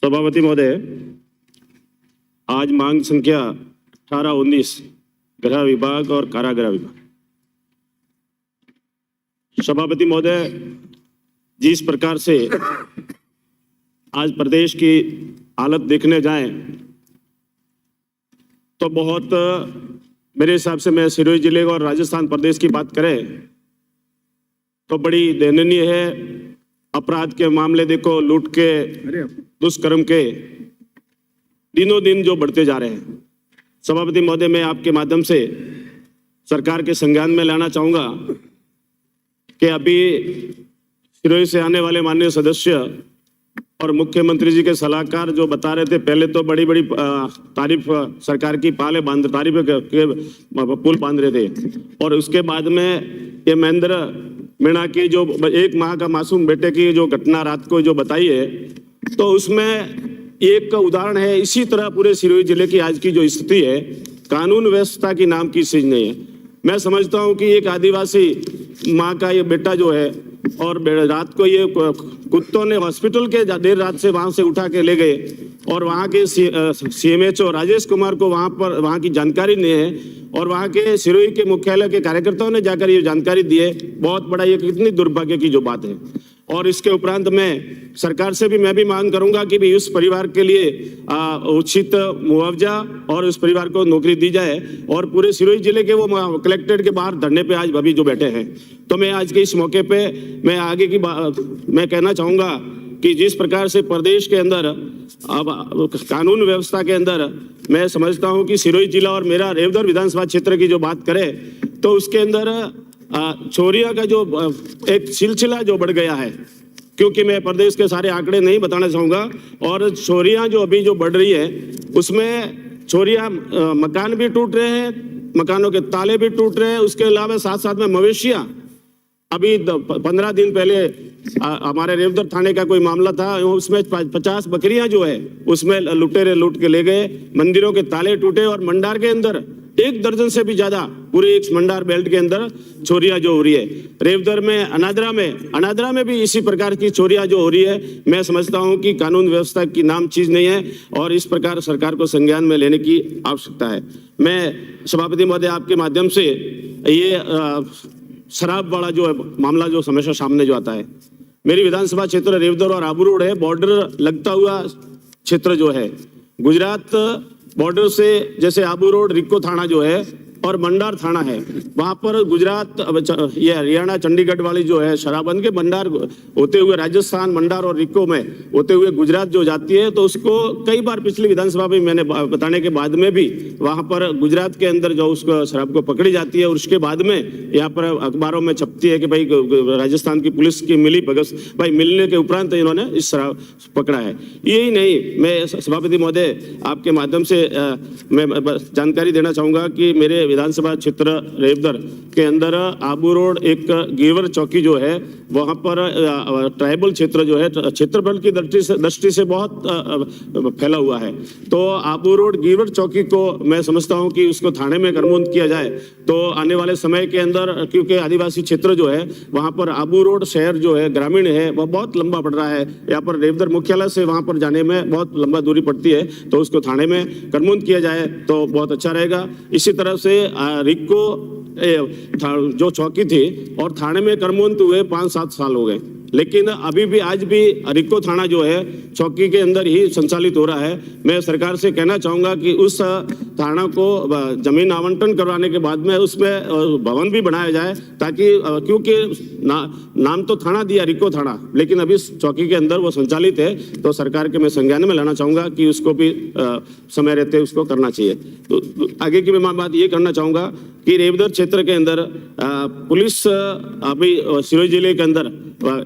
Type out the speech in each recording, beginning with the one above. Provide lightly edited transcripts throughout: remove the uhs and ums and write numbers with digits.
सभापति महोदय, आज मांग संख्या 18-19 गृह विभाग और कारागृह विभाग। सभापति महोदय, जिस प्रकार से आज प्रदेश की हालत देखने जाएं तो बहुत मेरे हिसाब से मैं सिरोही जिले और राजस्थान प्रदेश की बात करें तो बड़ी दयनीय है। अपराध के मामले देखो, लूट के, दुष्कर्म के दिनों दिन जो बढ़ते जा रहे हैं। सभापति महोदय, मैं आपके माध्यम से सरकार के संज्ञान में लाना चाहूंगा कि अभी सिरोही से आने वाले माननीय सदस्य और मुख्यमंत्री जी के सलाहकार जो बता रहे थे, पहले तो बड़ी बड़ी तारीफ सरकार की तारीफ के पुल बांध रहे थे, और उसके बाद में ये महेंद्र मीणा की जो 1 माह का मासूम बेटे की जो घटना रात को जो बताई है, तो उसमें एक उदाहरण है। इसी तरह पूरे सिरोही जिले की आज की जो स्थिति है, कानून व्यवस्था की नाम की चीज नहीं है। मैं समझता हूं कि एक आदिवासी माँ का ये बेटा जो है, और रात को ये कुत्तों ने हॉस्पिटल के देर रात से वहां से उठा के ले गए, और वहां के CMHO राजेश कुमार को वहां की जानकारी नहीं है, और वहां के सिरोही के मुख्यालय के कार्यकर्ताओं ने जाकर ये जानकारी दी है। बहुत बड़ा ये कितनी दुर्भाग्य की जो बात है। और इसके उपरांत मैं सरकार से भी मांग करूंगा कि भी उस परिवार के लिए उचित मुआवजा और उस परिवार को नौकरी दी जाए, और पूरे सिरोही जिले के वो कलेक्ट्रेट के बाहर धरने पे आज अभी जो बैठे हैं। तो मैं आज के इस मौके पे मैं आगे की मैं कहना चाहूंगा कि जिस प्रकार से प्रदेश के अंदर अब कानून व्यवस्था के अंदर मैं समझता हूं कि सिरोही जिला और मेरा रेवदर विधानसभा क्षेत्र की जो बात करें तो उसके अंदर चोरियां का जो एक सिलसिला जो बढ़ गया है, क्योंकि मैं प्रदेश के सारे आंकड़े नहीं बताना चाहूंगा, और चोरियां जो अभी जो बढ़ रही है उसमें चोरियां, मकान भी टूट रहे हैं, मकानों के ताले भी टूट रहे हैं, उसके अलावा साथ साथ में मवेशियां। अभी 15 दिन पहले हमारे रेवदर थाने का कोई मामला था, उसमें 50 बकरियां जो है उसमें लुटेरे लूट के ले गए, मंदिरों के ताले टूटे, और मंडार के अंदर 1 दर्जन से भी ज्यादा पूरे एक मंडार बेल्ट के अंदर चोरियां जो हो रही है। रेवदर में, अनादरा में भी इसी प्रकार की चोरियां जो हो रही है। मैं समझता हूं कि कानून व्यवस्था की नाम चीज नहीं है, और इस प्रकार सरकार को संज्ञान में लेने की आवश्यकता है। मैं सभापति महोदय आपके माध्यम से ये शराब वाला जो है मामला जो हमेशा सामने जो आता है, मेरी विधानसभा क्षेत्र रेवदर और आबू रोड है, बॉर्डर लगता हुआ क्षेत्र जो है, गुजरात बॉर्डर से जैसे आबू रोड रिक्को थाना जो है और मंडार थाना है, वहां पर गुजरात ये हरियाणा चंडीगढ़ वाली जो है शराबबंद के मंडार होते हुए राजस्थान मंडार और रिक्को में होते हुए गुजरात जो जाती है, तो उसको कई बार पिछली विधानसभा में मैंने बताने के बाद में भी वहां पर गुजरात के अंदर जो उसको शराब को पकड़ी जाती है, और उसके बाद में यहाँ पर अखबारों में छपती है कि भाई राजस्थान की पुलिस की मिली भगत, भाई मिलने के उपरांत इन्होंने इस शराब पकड़ा है। यही नहीं, मैं सभापति महोदय आपके माध्यम से मैं जानकारी देना चाहूंगा कि मेरे विधानसभा क्षेत्र रेवदर के अंदर आबू रोड एक गिरवर चौकी जो है, वहां पर ट्राइबल क्षेत्र जो है क्षेत्रफल की दृष्टि से बहुत फैला हुआ है। तो आबू रोड गिरवर चौकी को मैं समझता हूं कि उसको थाने में क्रमबद्ध किया जाए, तो आने वाले समय के अंदर, क्योंकि आदिवासी क्षेत्र जो है वहां पर आबू रोड शहर जो है ग्रामीण है, वह बहुत लंबा पड़ रहा है। यहाँ पर रेवदर मुख्यालय से वहां पर जाने में बहुत लंबा दूरी पड़ती है, तो उसको थाने में क्रमबद्ध किया जाए तो बहुत अच्छा रहेगा। इसी तरह से रिक्को जो चौकी थी और थाने में क्रमबद्ध हुए 5-7 साल हो गए, लेकिन अभी भी आज भी रिक्को थाना जो है चौकी के अंदर ही संचालित हो रहा है। मैं सरकार से कहना चाहूंगा कि उस थाना को जमीन आवंटन करवाने के बाद में उसमें भवन भी बनाया जाए, ताकि क्योंकि नाम तो थाना दिया रिक्को थाना, लेकिन अभी चौकी के अंदर वो संचालित है, तो सरकार के मैं संज्ञान में लाना चाहूंगा कि उसको भी समय रहते उसको करना चाहिए। तो आगे की मैं बात ये करना चाहूंगा कि रेवदर क्षेत्र के अंदर पुलिस अभी सिरोही जिले के अंदर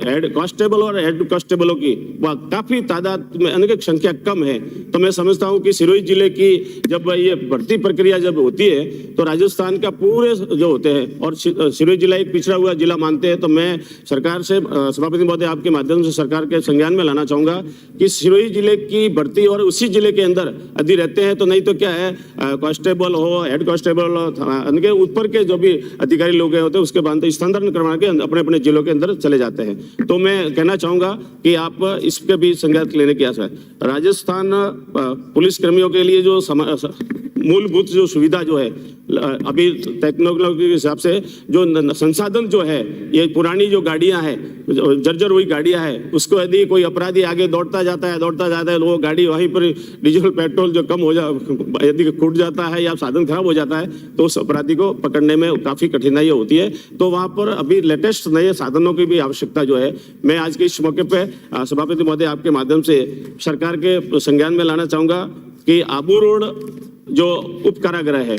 हेड कांस्टेबल और हेड कांस्टेबलों की काफी तादाद में अनेक संख्या कम है। तो मैं समझता हूं कि सिरोही जिले की जब ये भर्ती प्रक्रिया जब होती है तो राजस्थान का पूरे जो होते हैं, और सिरोही जिला एक पिछड़ा हुआ जिला मानते हैं, तो मैं सरकार से सभापति महोदय आपके माध्यम से सरकार के संज्ञान में लाना चाहूंगा कि सिरोही जिले की भर्ती और उसी जिले के अंदर यदि रहते हैं तो नहीं तो क्या है, कांस्टेबल हो, हेड कांस्टेबल हो, उनके ऊपर के जो भी अधिकारी लोग होते हैं उसके बाद स्थानांतरण करवा के अपने अपने जिलों के अंदर चले जाते हैं। तो तो मैं कहना चाहूंगा कि आप इसके भी संज्ञान लेने की आशा है। राजस्थान पुलिस कर्मियों के लिए जो मूलभूत जो सुविधा जो है अभी टेक्नोलॉजी के हिसाब से जो संसाधन जो है, ये पुरानी जो गाड़ियां हैं, जर्जर हुई गाड़ियां हैं, उसको यदि कोई अपराधी आगे दौड़ता जाता है वो गाड़ी वहीं पर डीजल पेट्रोल जो कम हो यदि फूट जाता है या साधन खराब हो जाता है तो उस अपराधी को पकड़ने में काफी कठिनाई होती है। तो वहां पर अभी लेटेस्ट नए साधनों की भी आवश्यकता जो है, मैं आज के इस मौके पे सभापति महोदय आपके माध्यम से सरकार के संज्ञान में लाना चाहूंगा कि आबू रोड जो उप कारागृह है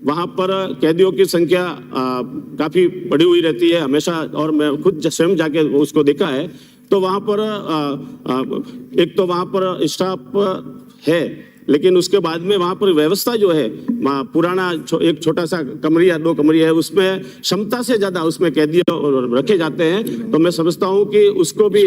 वहां पर कैदियों की संख्या काफी बढ़ी हुई रहती है हमेशा, और मैं खुद स्वयं जाके उसको देखा है। तो वहां पर एक तो वहां पर स्टाफ है, लेकिन उसके बाद में वहां पर व्यवस्था जो है पुराना एक छोटा सा कमरिया 2 कमरिया है, उसमें क्षमता से ज्यादा उसमें कैदी रखे जाते हैं। तो मैं समझता हूं कि उसको भी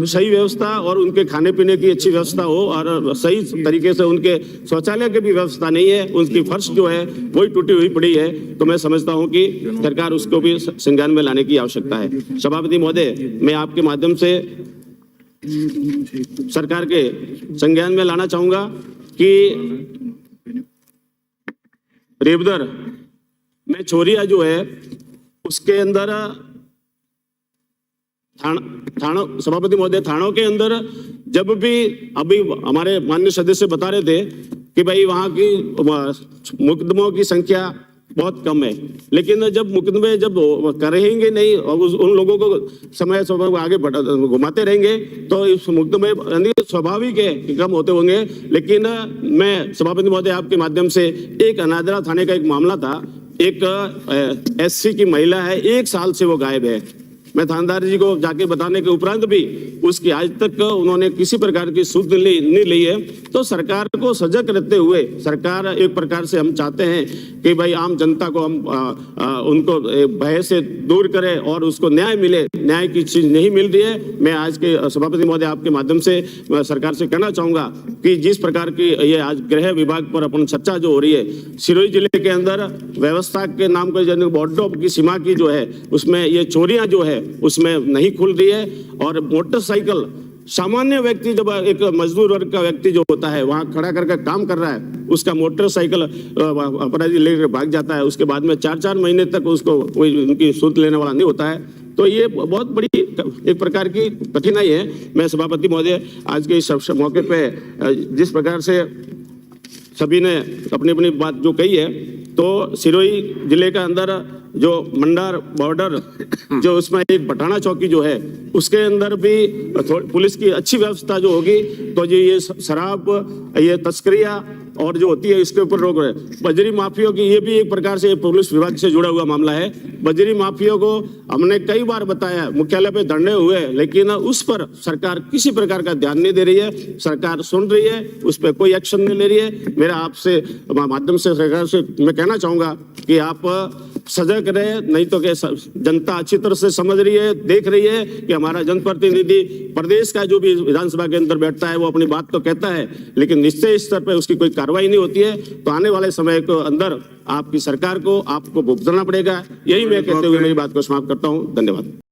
सही व्यवस्था और उनके खाने पीने की अच्छी व्यवस्था हो, और सही तरीके से उनके शौचालय की भी व्यवस्था नहीं है, उनकी फर्श जो है वही टूटी हुई पड़ी है। तो मैं समझता हूं कि सरकार उसको भी संज्ञान में लाने की आवश्यकता है। सभापति महोदय, मैं आपके माध्यम से सरकार के संज्ञान में लाना चाहूंगा कि रेवदर में चोरिया जो है उसके अंदर थानों, सभापति महोदय, थानों के अंदर जब भी अभी हमारे माननीय सदस्य बता रहे थे कि भाई वहां की मुकदमों की संख्या बहुत कम है, लेकिन जब मुकदमे जब करेंगे नहीं और उन लोगों को समय आगे घुमाते रहेंगे तो इस मुकदमे स्वाभाविक है कि कम होते होंगे। लेकिन मैं सभापति महोदय आपके माध्यम से एक अनादरा थाने का एक मामला था, एक एससी की महिला है, 1 साल से वो गायब है। मैं थानेदार जी को जाके बताने के उपरांत भी उसकी आज तक उन्होंने किसी प्रकार की सूद नहीं ली है। तो सरकार को सजग रहते हुए, सरकार एक प्रकार से हम चाहते हैं कि भाई आम जनता को हम उनको भय से दूर करें और उसको न्याय मिले, न्याय की चीज नहीं मिल रही है। मैं आज के सभापति महोदय आपके माध्यम से सरकार से कहना चाहूंगा कि जिस प्रकार की ये आज गृह विभाग पर अपन चर्चा जो हो रही है, सिरोही जिले के अंदर व्यवस्था के नाम पर बॉर्डर की सीमा की जो है उसमें ये चोरियां जो है उसमें नहीं खुल रही है। और मोटरसाइकिल सामान्य व्यक्ति, जब एक मजदूर वर्ग का व्यक्ति जो होता है वहां खड़ा करके काम कर रहा है, उसका मोटरसाइकिल अपराधी लेकर भाग जाता है, उसके बाद में 4-4 महीने तक उसको कोई उनकी सूद लेने वाला नहीं होता है। तो ये बहुत बड़ी एक प्रकार की कठिनाई है। मैं सभापति महोदय आज के इस मौके पे जिस प्रकार से सभी ने अपनी अपनी बात जो कही है, तो सिरोही जिले का अंदर जो मंडार बॉर्डर जो उसमें एक बटाना चौकी जो है उसके अंदर भी पुलिस की अच्छी व्यवस्था जो होगी तो ये शराब, ये तस्करियां और जो होती है इसके ऊपर रोक है। बजरी माफियों की ये भी एक प्रकार से पुलिस विभाग से जुड़ा हुआ मामला है। बजरी माफियों को हमने कई बार बताया, मुख्यालय पे धरने हुए, लेकिन उस पर सरकार किसी प्रकार का ध्यान नहीं दे रही है। सरकार सुन रही है, उस पर कोई एक्शन नहीं ले रही है। मेरा आपसे माध्यम से सरकार से मैं कहना चाहूंगा कि आप सजग रहे, नहीं तो कि जनता अच्छी तरह से समझ रही है, देख रही है कि हमारा जनप्रतिनिधि प्रदेश का जो भी विधानसभा के अंदर बैठता है वो अपनी बात तो कहता है, लेकिन निश्चय स्तर पर उसकी कोई कार्रवाई नहीं होती है। तो आने वाले समय के अंदर आपकी सरकार को आपको भुगतना पड़ेगा। यही मैं कहते हुए मेरी बात को समाप्त करता हूं। धन्यवाद।